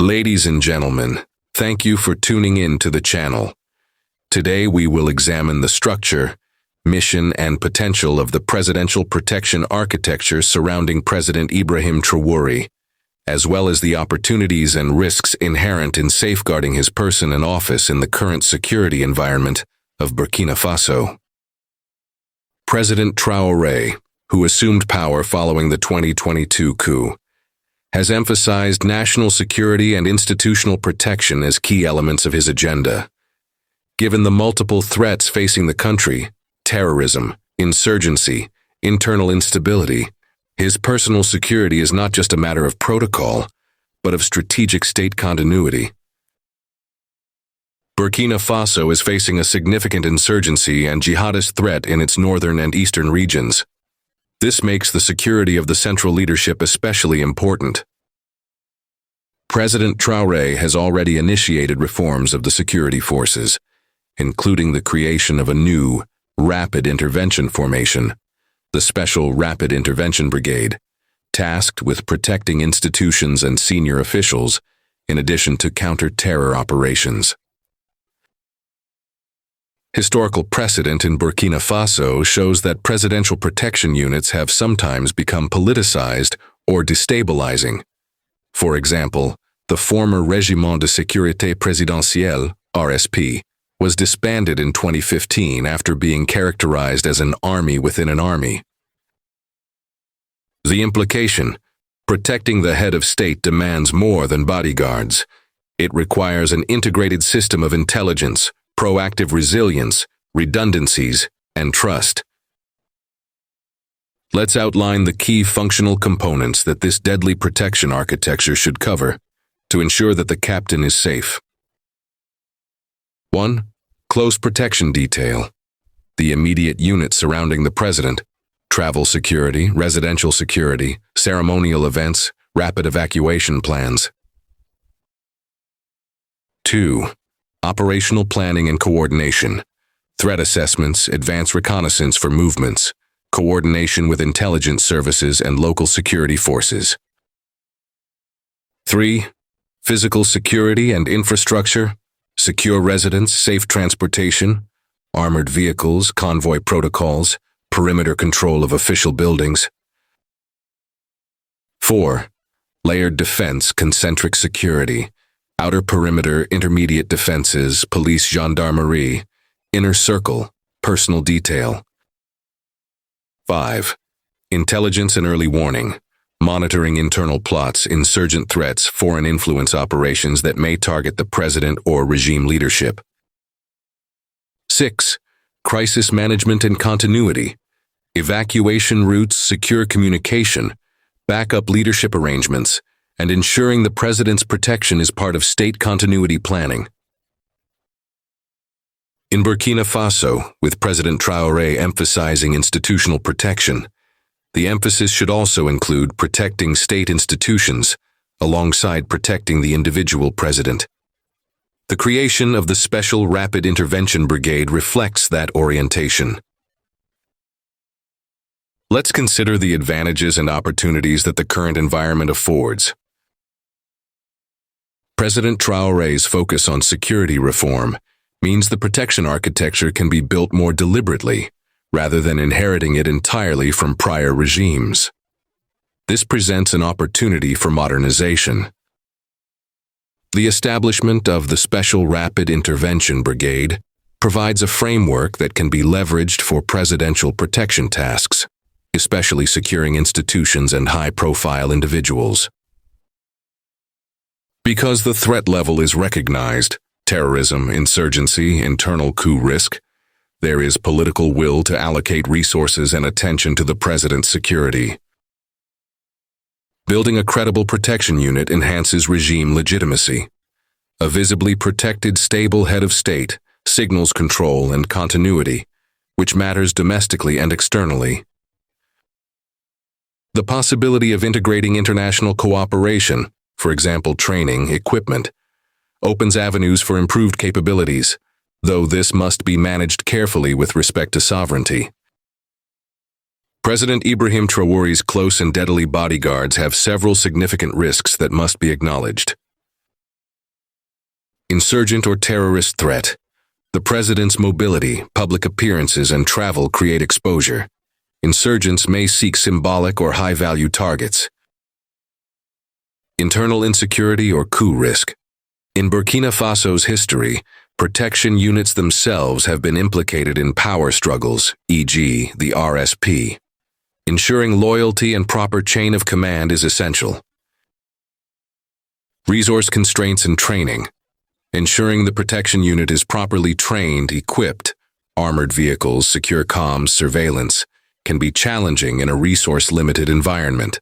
Ladies and gentlemen, thank you for tuning in to the channel. Today we will examine the structure, mission, and potential of the presidential protection architecture surrounding President Ibrahim Traore, as well as the opportunities and risks inherent in safeguarding his person and office in the current security environment of Burkina Faso. President Traoré, who assumed power following the 2022 coup, has emphasized national security and institutional protection as key elements of his agenda. Given the multiple threats facing the country, terrorism, insurgency, internal instability, his personal security is not just a matter of protocol, but of strategic state continuity. Burkina Faso is facing a significant insurgency and jihadist threat in its northern and eastern regions. This makes the security of the central leadership especially important. President Traoré has already initiated reforms of the security forces, including the creation of a new, rapid intervention formation, the Special Rapid Intervention Brigade, tasked with protecting institutions and senior officials, in addition to counter-terror operations. Historical precedent in Burkina Faso shows that presidential protection units have sometimes become politicized or destabilizing. For example, the former Groupe de Sécurité Présidentiel, RSP, was disbanded in 2015 after being characterized as an army within an army. The implication: protecting the head of state demands more than bodyguards. It requires an integrated system of intelligence, proactive resilience, redundancies, and trust. Let's outline the key functional components that this deadly protection architecture should cover to ensure that the captain is safe. 1. Close protection detail. The immediate unit surrounding the president. Travel security, residential security, ceremonial events, rapid evacuation plans. 2. Operational planning and coordination. Threat assessments, advanced reconnaissance for movements, coordination with intelligence services and local security forces. 3. Physical security and infrastructure, secure residence, safe transportation, armored vehicles, convoy protocols, perimeter control of official buildings. 4. Layered defense, concentric security, outer perimeter, intermediate defenses, police gendarmerie, inner circle, personal detail. 5. Intelligence and early warning, monitoring internal plots, insurgent threats, foreign influence operations that may target the president or regime leadership. 6. Crisis management and continuity, evacuation routes, secure communication, backup leadership arrangements, and ensuring the president's protection is part of state continuity planning. In Burkina Faso, with President Traoré emphasizing institutional protection, the emphasis should also include protecting state institutions alongside protecting the individual president. The creation of the Special Rapid Intervention Brigade reflects that orientation. Let's consider the advantages and opportunities that the current environment affords. President Traoré's focus on security reform means the protection architecture can be built more deliberately, rather than inheriting it entirely from prior regimes. This presents an opportunity for modernization. The establishment of the Special Rapid Intervention Brigade provides a framework that can be leveraged for presidential protection tasks, especially securing institutions and high-profile individuals. Because the threat level is recognized, terrorism, insurgency, internal coup risk, there is political will to allocate resources and attention to the president's security. Building a credible protection unit enhances regime legitimacy. A visibly protected, stable head of state signals control and continuity, which matters domestically and externally. The possibility of integrating international cooperation, for example training, equipment, opens avenues for improved capabilities, though this must be managed carefully with respect to sovereignty. President Ibrahim Traore's close and deadly bodyguards have several significant risks that must be acknowledged. Insurgent or terrorist threat. The president's mobility, public appearances, and travel create exposure. Insurgents may seek symbolic or high-value targets. Internal insecurity or coup risk. In Burkina Faso's history, protection units themselves have been implicated in power struggles, e.g., the RSP. Ensuring loyalty and proper chain of command is essential. Resource constraints and training. Ensuring the protection unit is properly trained, equipped, armored vehicles, secure comms, surveillance, can be challenging in a resource-limited environment.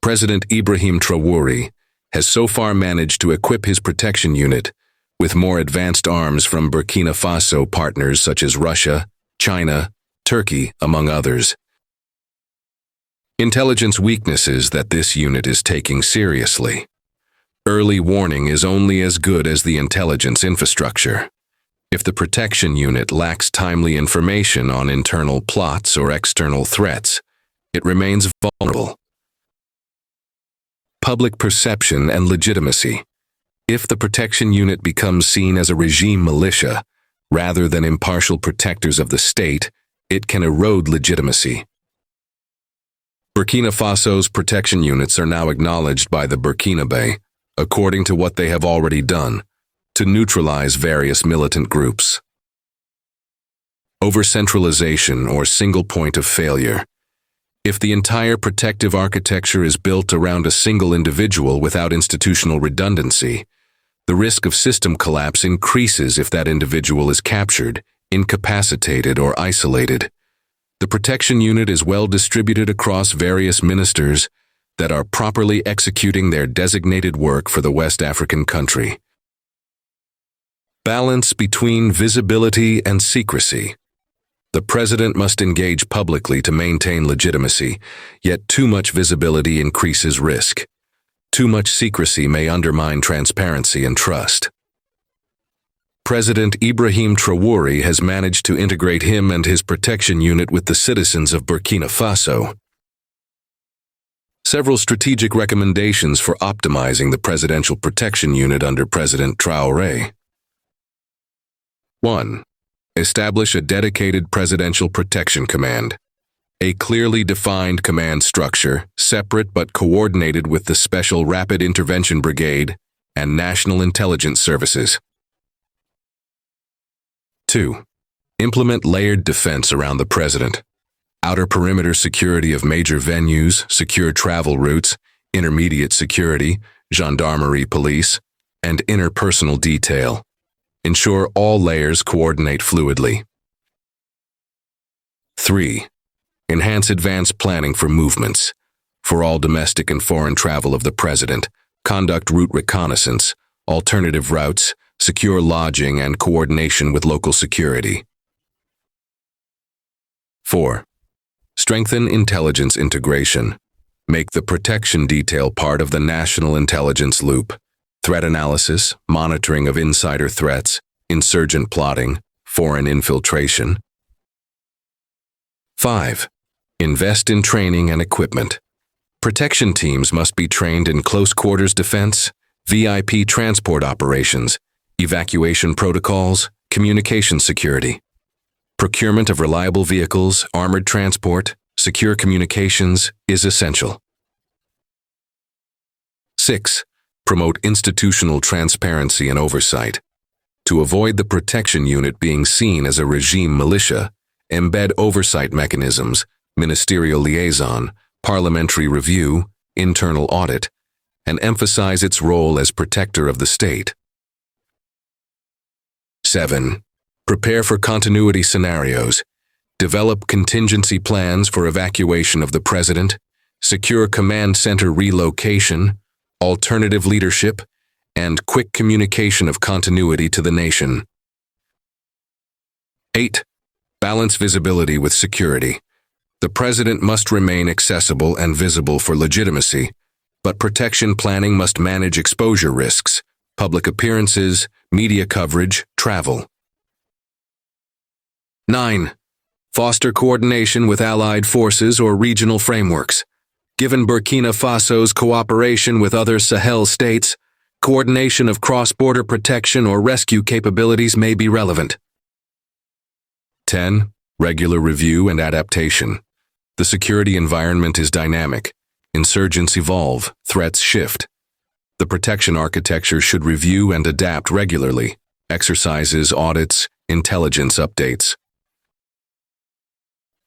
President Ibrahim Traore has so far managed to equip his protection unit with more advanced arms from Burkina Faso partners such as Russia, China, Turkey, among others. Intelligence weaknesses that this unit is taking seriously. Early warning is only as good as the intelligence infrastructure. If the protection unit lacks timely information on internal plots or external threats, it remains vulnerable. Public perception and legitimacy. If the protection unit becomes seen as a regime militia, rather than impartial protectors of the state, it can erode legitimacy. Burkina Faso's protection units are now acknowledged by the Burkinabe, according to what they have already done, to neutralize various militant groups. Over-centralization or single point of failure. If the entire protective architecture is built around a single individual without institutional redundancy, the risk of system collapse increases if that individual is captured, incapacitated, or isolated. The protection unit is well distributed across various ministers that are properly executing their designated work for the West African country. Balance between visibility and secrecy. The president must engage publicly to maintain legitimacy, yet too much visibility increases risk. Too much secrecy may undermine transparency and trust. President Ibrahim Traore has managed to integrate him and his protection unit with the citizens of Burkina Faso. Several strategic recommendations for optimizing the Presidential Protection Unit under President Traore. 1. Establish a dedicated Presidential Protection Command. A clearly defined command structure, separate but coordinated with the Special Rapid Intervention Brigade and National Intelligence Services. 2. Implement layered defense around the president. Outer perimeter security of major venues, secure travel routes, intermediate security, gendarmerie police, and interpersonal detail. Ensure all layers coordinate fluidly. 3. Enhance advanced planning for movements. For all domestic and foreign travel of the president, conduct route reconnaissance, alternative routes, secure lodging, and coordination with local security. 4. Strengthen intelligence integration. Make the protection detail part of the national intelligence loop. Threat analysis, monitoring of insider threats, insurgent plotting, foreign infiltration. 5. Invest in training and equipment. Protection teams must be trained in close quarters defense, VIP transport operations, evacuation protocols, communication security. Procurement of reliable vehicles, armored transport, secure communications is essential. 6. Promote institutional transparency and oversight. To avoid the protection unit being seen as a regime militia, embed oversight mechanisms, ministerial liaison, parliamentary review, internal audit, and emphasize its role as protector of the state. 7. Prepare for continuity scenarios. Develop contingency plans for evacuation of the president, secure command center relocation, alternative leadership, and quick communication of continuity to the nation. 8. Balance visibility with security. The president must remain accessible and visible for legitimacy, but protection planning must manage exposure risks, public appearances, media coverage, travel. 9. Foster coordination with allied forces or regional frameworks. Given Burkina Faso's cooperation with other Sahel states, Coordination of cross-border protection or rescue capabilities may be relevant. 10. Regular review and adaptation. The security environment is dynamic. Insurgents evolve, threats shift. The protection architecture should review and adapt regularly. Exercises, audits, intelligence updates.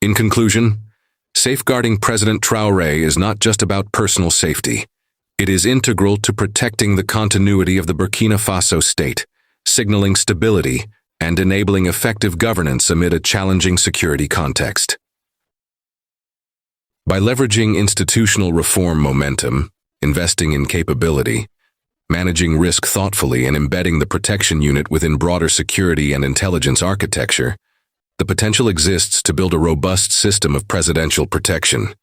In conclusion, safeguarding President Traoré is not just about personal safety. It is integral to protecting the continuity of the Burkina Faso state, signaling stability, and enabling effective governance amid a challenging security context. By leveraging institutional reform momentum, investing in capability, managing risk thoughtfully, and embedding the protection unit within broader security and intelligence architecture, the potential exists to build a robust system of presidential protection.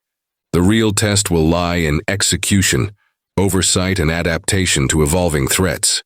The real test will lie in execution, oversight, and adaptation to evolving threats.